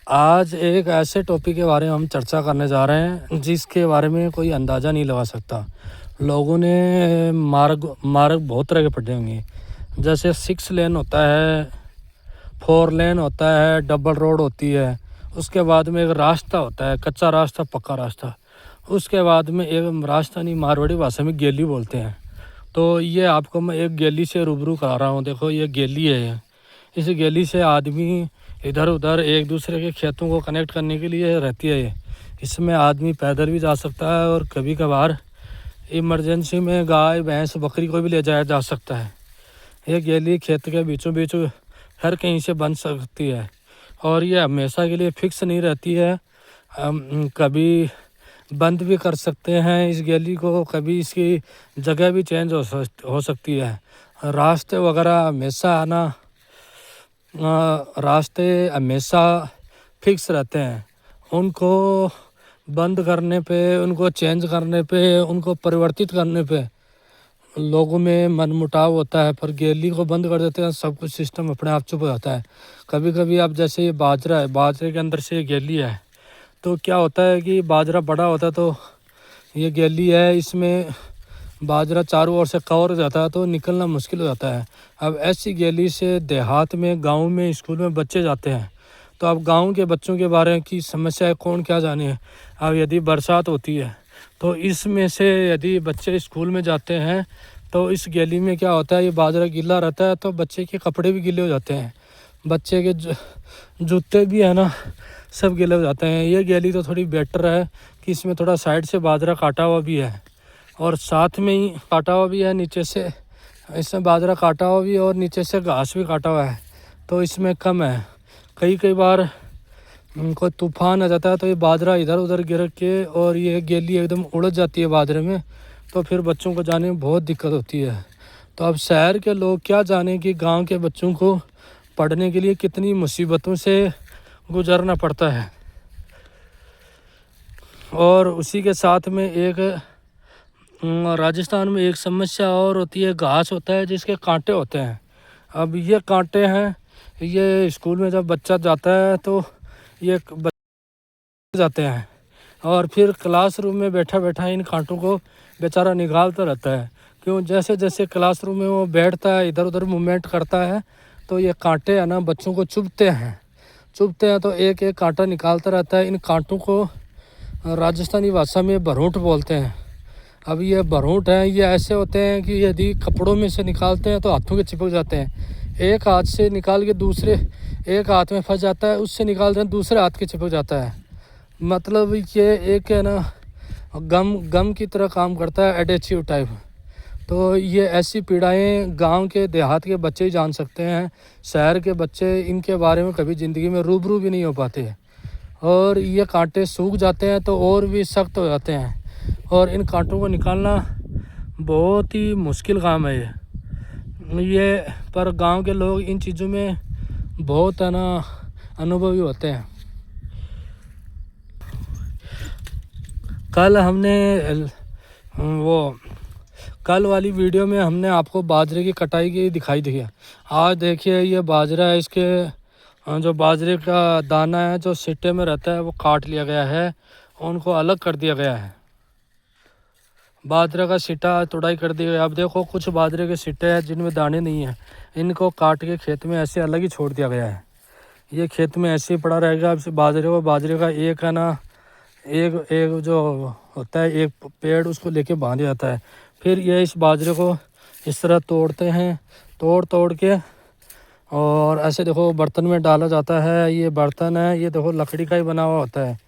आज एक ऐसे टॉपिक के बारे में हम चर्चा करने जा रहे हैं जिसके बारे में कोई अंदाज़ा नहीं लगा सकता। लोगों ने मार्ग मार्ग बहुत तरह के पढ़े होंगे, जैसे 6 लेन होता है, 4 लेन होता है, डबल रोड होती है। उसके बाद में एक रास्ता होता है, कच्चा रास्ता, पक्का रास्ता। उसके बाद में एक राजस्थानी मारवाड़ी भाषा में गेली बोलते हैं। तो ये आपको मैं एक गेली से रूबरू करा रहा हूँ। देखो ये गेली है। इस गेली से आदमी इधर उधर एक दूसरे के खेतों को कनेक्ट करने के लिए रहती है। इसमें आदमी पैदल भी जा सकता है और कभी कभार इमरजेंसी में गाय भैंस बकरी को भी ले जाया जा सकता है। ये गेली खेत के बीचों बीच हर कहीं से बन सकती है और ये हमेशा के लिए फिक्स नहीं रहती है। कभी बंद भी कर सकते हैं इस गेली को, कभी इसकी जगह भी चेंज हो सकती है। रास्ते वगैरह हमेशा आना रास्ते हमेशा फिक्स रहते हैं। उनको बंद करने पे, उनको चेंज करने पे, उनको परिवर्तित करने पे लोगों में मनमुटाव होता है। पर गेली को बंद कर देते हैं, सब कुछ सिस्टम अपने आप चुप हो जाता है। कभी कभी अब जैसे ये बाजरा है, बाजरे के अंदर से ये गेली है, तो क्या होता है कि बाजरा बड़ा होता है तो ये गेली है, इसमें बाजरा चारों ओर से कवर हो जाता है तो निकलना मुश्किल हो जाता है। अब ऐसी गेली से देहात में, गांव में, स्कूल में बच्चे जाते हैं। तो अब गांव के बच्चों के बारे की समस्या है, कौन क्या जाने। अब यदि बरसात होती है तो इसमें से यदि बच्चे स्कूल में जाते हैं तो इस गेली में क्या होता है, ये बाजरा गीला रहता है तो बच्चे के कपड़े भी गीले हो जाते हैं, बच्चे के जूते भी है ना, सब गीले हो जाते हैं। ये गेली तो थोड़ी बेटर है कि इसमें थोड़ा साइड से बाजरा काटा हुआ भी है और साथ में ही काटा हुआ भी है नीचे से। इसमें बाजरा काटा हुआ भी है और नीचे से घास भी काटा हुआ है, तो इसमें कम है। कई बार कोई तूफान आ जाता है तो ये बाजरा इधर उधर गिर के और ये गेली एकदम उड़ जाती है बाजरे में, तो फिर बच्चों को जाने में बहुत दिक्कत होती है। तो अब शहर के लोग क्या जाने कि गांव के बच्चों को पढ़ने के लिए कितनी मुसीबतों से गुजरना पड़ता है। और उसी के साथ में एक राजस्थान में एक समस्या और होती है, घास होता है जिसके कांटे होते हैं। अब ये कांटे हैं, ये स्कूल में जब बच्चा जाता है तो ये बच्चे जाते हैं और फिर क्लासरूम में बैठा बैठा इन कांटों को बेचारा निकालता रहता है। क्यों, जैसे जैसे क्लासरूम में वो बैठता है, इधर उधर मूवमेंट करता है, तो ये कांटे है ना बच्चों को चुभते हैं तो एक एक कांटा निकालता रहता है। इन कांटों को राजस्थानी भाषा में भरूट बोलते हैं। अब ये भरूट हैं, ये ऐसे होते हैं कि यदि कपड़ों में से निकालते हैं तो हाथों के चिपक जाते हैं। एक हाथ से निकाल के दूसरे, एक हाथ में फंस जाता है, उससे निकालते हैं दूसरे हाथ के चिपक जाता है। मतलब ये एक है ना गम की तरह काम करता है, एडेसिव टाइप। तो ये ऐसी पीड़ाएं गांव के देहात के बच्चे ही जान सकते हैं। शहर के बच्चे इनके बारे में कभी ज़िंदगी में रूबरू भी नहीं हो पाते। और ये कांटे सूख जाते हैं तो और भी सख्त हो जाते हैं और इन कांटों को निकालना बहुत ही मुश्किल काम है ये। पर गांव के लोग इन चीज़ों में बहुत है ना अनुभवी होते हैं। कल वाली वीडियो में हमने आपको बाजरे की कटाई की दिखाई दी है। आज देखिए ये बाजरा है, इसके जो बाजरे का दाना है जो सिट्टे में रहता है वो काट लिया गया है, उनको अलग कर दिया गया है। बाजरे का सिट्टा तुड़ाई कर दिया गया। अब देखो कुछ बाजरे के सिट्टे हैं जिनमें दाने नहीं हैं, इनको काट के खेत में ऐसे अलग ही छोड़ दिया गया है। ये खेत में ऐसे ही पड़ा रहेगा। अब बाजरे का एक है ना एक जो होता है एक पेड़, उसको लेके बांध जाता है। फिर ये इस बाजरे को इस तरह तोड़ते हैं, तोड़ के और ऐसे देखो बर्तन में डाला जाता है। ये बर्तन है, ये देखो लकड़ी का ही बना हुआ होता है।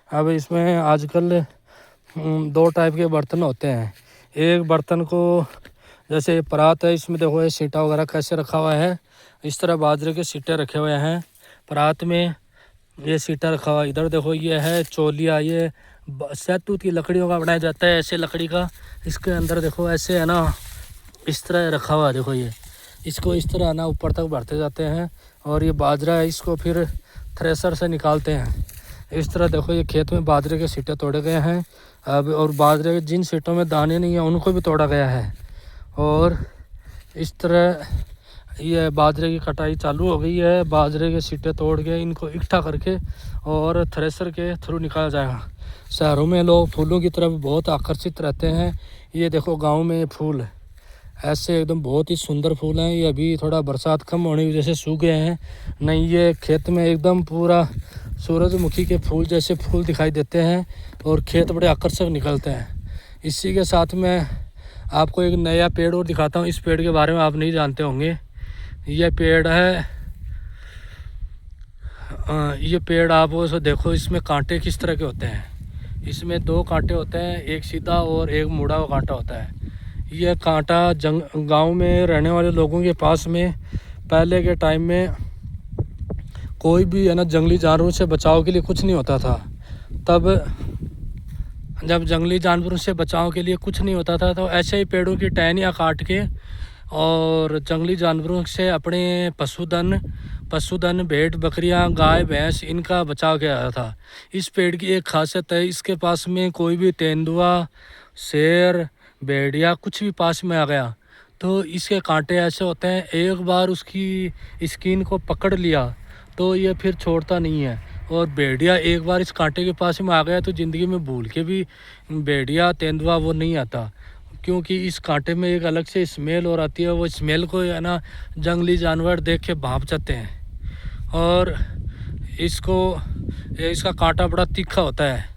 अब इसमें आजकल 2 टाइप के बर्तन होते हैं। एक बर्तन को जैसे परात है, इसमें देखो ये सीटा वगैरह कैसे रखा हुआ है, इस तरह बाजरे के सीटे रखे हुए हैं। परात में ये सीटा रखा हुआ है। इधर देखो ये है चोलिया, ये सैतूत की लकड़ियों का बनाया जाता है, ऐसे लकड़ी का। इसके अंदर देखो ऐसे है ना इस तरह रखा हुआ है। देखो ये इसको इस तरह ना ऊपर तक भरते जाते हैं और ये बाजरा है, इसको फिर थ्रेसर से निकालते हैं। इस तरह देखो ये खेत में बाजरे के सीटे तोड़े गए हैं। अब और बाजरे के जिन सीटों में दाने नहीं हैं उनको भी तोड़ा गया है। और इस तरह ये बाजरे की कटाई चालू हो गई है। बाजरे के सीटे तोड़ के इनको इकट्ठा करके और थ्रेसर के थ्रू निकाला जाएगा। शहरों में लोग फूलों की तरफ बहुत आकर्षित रहते हैं। ये देखो गांव में फूल ऐसे एकदम बहुत ही सुंदर फूल हैं। ये अभी थोड़ा बरसात कम होने की वजह से सूख गए हैं, नहीं ये खेत में एकदम पूरा सूरजमुखी के फूल जैसे फूल दिखाई देते हैं और खेत बड़े आकर्षक निकलते हैं। इसी के साथ में आपको एक नया पेड़ और दिखाता हूँ। इस पेड़ के बारे में आप नहीं जानते होंगे। ये पेड़ है, ये पेड़ आप उसे देखो, इसमें कांटे किस तरह के होते हैं। इसमें 2 कांटे होते हैं, एक सीधा और एक मुड़ा हुआ कांटा होता है। यह कांटा गांव में रहने वाले लोगों के पास में पहले के टाइम में कोई भी है ना जंगली जानवरों से बचाव के लिए कुछ नहीं होता था। तब जब जंगली जानवरों से बचाव के लिए कुछ नहीं होता था तो ऐसे ही पेड़ों की टहनियाँ काट के और जंगली जानवरों से अपने पशुधन भेड़ बकरियां गाय भैंस इनका बचाव किया जाता था। इस पेड़ की एक खासियत है, इसके पास में कोई भी तेंदुआ शेर भेड़िया कुछ भी पास में आ गया तो इसके कांटे ऐसे होते हैं, एक बार उसकी स्किन को पकड़ लिया तो ये फिर छोड़ता नहीं है। और भेड़िया एक बार इस कांटे के पास में आ गया तो ज़िंदगी में भूल के भी भेड़िया तेंदुआ वो नहीं आता, क्योंकि इस कांटे में एक अलग से स्मेल और आती है। वो स्मेल को है ना जंगली जानवर देख के भाप जाते हैं। और इसका कांटा बड़ा तीखा होता है।